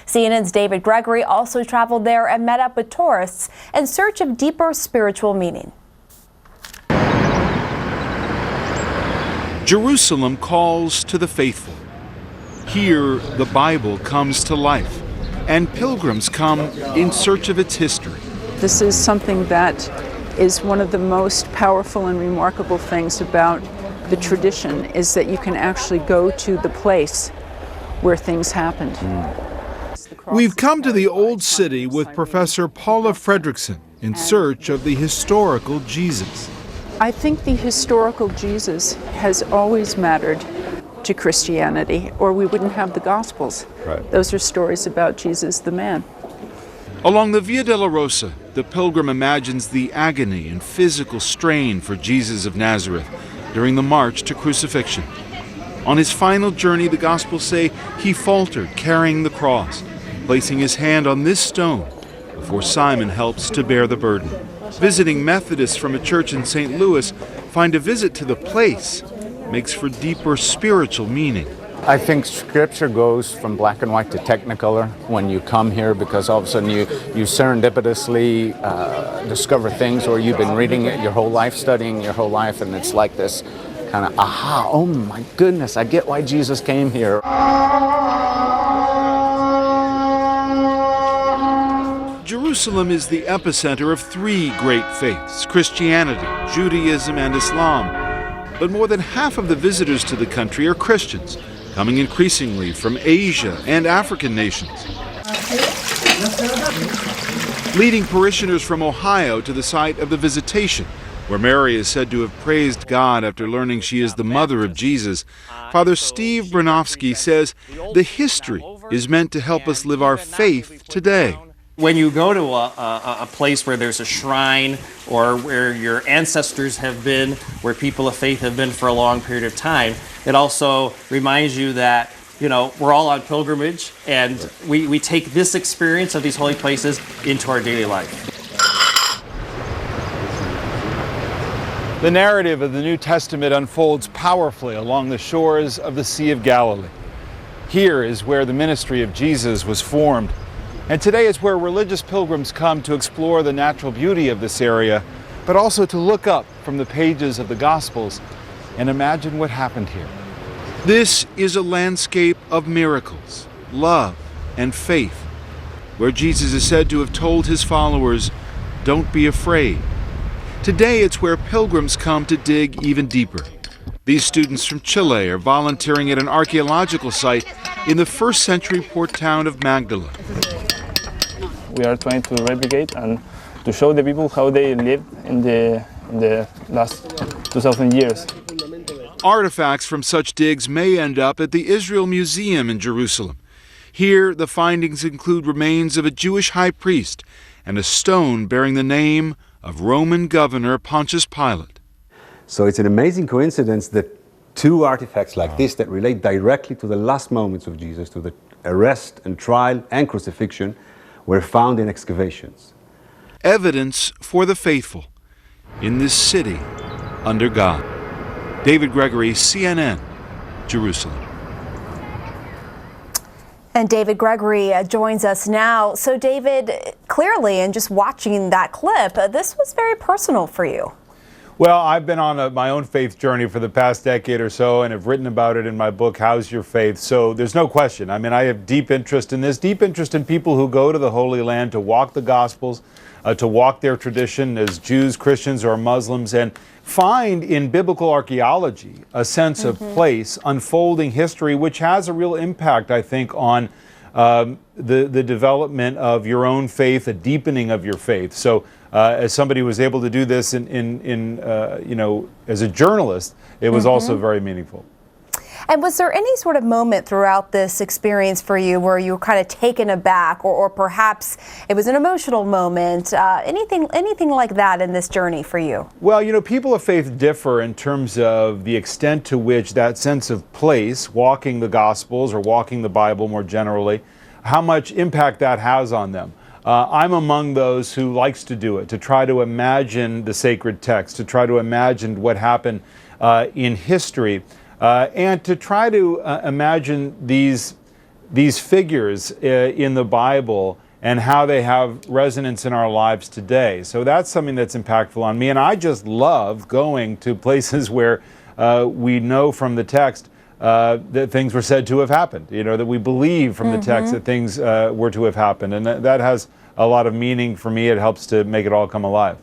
CNN's David Gregory also traveled there and met up with tourists in search of deeper spiritual meaning. Jerusalem calls to the faithful. Here, the Bible comes to life, and pilgrims come in search of its history. This is something that is one of the most powerful and remarkable things about the tradition, is that you can actually go to the place where things happened. We've come to the Old City with Professor Paula Fredrickson in search of the historical Jesus. I think the historical Jesus has always mattered to Christianity, or we wouldn't have the Gospels. Right. Those are stories about Jesus the man. Along the Via Dolorosa, the pilgrim imagines the agony and physical strain for Jesus of Nazareth during the march to crucifixion. On his final journey, the Gospels say he faltered carrying the cross, placing his hand on this stone before Simon helps to bear the burden. Visiting Methodists from a church in St. Louis find a visit to the place makes for deeper spiritual meaning. I think Scripture goes from black and white to technicolor when you come here, because all of a sudden you serendipitously discover things, or you've been reading it your whole life, studying your whole life, and it's like this kind of, aha, oh my goodness, I get why Jesus came here. Jerusalem is the epicenter of three great faiths: Christianity, Judaism, and Islam. But more than half of the visitors to the country are Christians, coming increasingly from Asia and African nations. Leading parishioners from Ohio to the site of the Visitation, where Mary is said to have praised God after learning she is the mother of Jesus, Father Steve Brunovsky says the history is meant to help us live our faith today. When you go to a place where there's a shrine, or where your ancestors have been, where people of faith have been for a long period of time, it also reminds you that, you know, we're all on pilgrimage, and we take this experience of these holy places into our daily life. The narrative of the New Testament unfolds powerfully along the shores of the Sea of Galilee. Here is where the ministry of Jesus was formed. And today is where religious pilgrims come to explore the natural beauty of this area, but also to look up from the pages of the Gospels and imagine what happened here. This is a landscape of miracles, love, and faith, where Jesus is said to have told his followers, "Don't be afraid." Today it's where pilgrims come to dig even deeper. These students from Chile are volunteering at an archaeological site in the first century port town of Magdala. We are trying to replicate and to show the people how they lived in the last 2,000 years. Artifacts from such digs may end up at the Israel Museum in Jerusalem. Here, the findings include remains of a Jewish high priest and a stone bearing the name of Roman governor Pontius Pilate. So it's an amazing coincidence that two artifacts like this that relate directly to the last moments of Jesus, to the arrest and trial and crucifixion, were found in excavations. Evidence for the faithful in this city under God. David Gregory, CNN, Jerusalem. And David Gregory joins us now. So David, clearly, in just watching that clip, this was very personal for you. Well, I've been on my own faith journey for the past decade or so, and have written about it in my book, How's Your Faith? So there's no question. I mean, I have deep interest in this, deep interest in people who go to the Holy Land to walk the Gospels, to walk their tradition as Jews, Christians, or Muslims, and find in biblical archaeology a sense of place, unfolding history, which has a real impact, I think, on the development of your own faith, a deepening of your faith. So as somebody who was able to do this you know, as a journalist, it was also very meaningful. And was there any sort of moment throughout this experience for you where you were kind of taken aback, or perhaps it was an emotional moment, anything like that in this journey for you? Well, you know, people of faith differ in terms of the extent to which that sense of place, walking the Gospels or walking the Bible more generally, how much impact that has on them. I'm among those who likes to do it, to try to imagine the sacred text, to try to imagine what happened in history, and to try to imagine these these figures in the Bible and how they have resonance in our lives today. So that's something that's impactful on me. And I just love going to places where we know from the text that things were said to have happened, that we believe from the text that things were to have happened. And that has a lot of meaning for me. It helps to make it all come alive.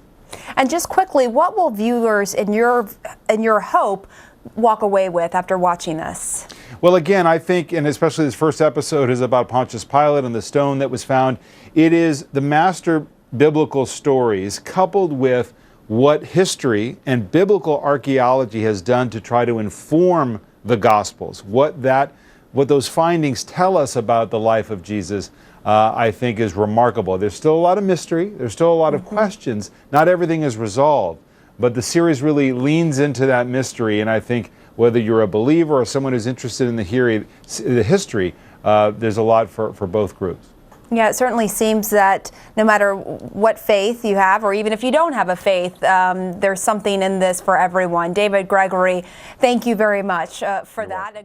And just quickly, what will viewers in your hope walk away with after watching this? Well, again, I think, and especially this first episode is about Pontius Pilate and the stone that was found. It is the master biblical stories coupled with what history and biblical archaeology has done to try to inform the Gospels. What those findings tell us about the life of Jesus, I think is remarkable. There's still a lot of mystery. There's still a lot of questions. Not everything is resolved. But the series really leans into that mystery, and I think whether you're a believer or someone who's interested in the history, there's a lot for both groups. Yeah, it certainly seems that no matter what faith you have, or even if you don't have a faith, there's something in this for everyone. David Gregory, thank you very much for that.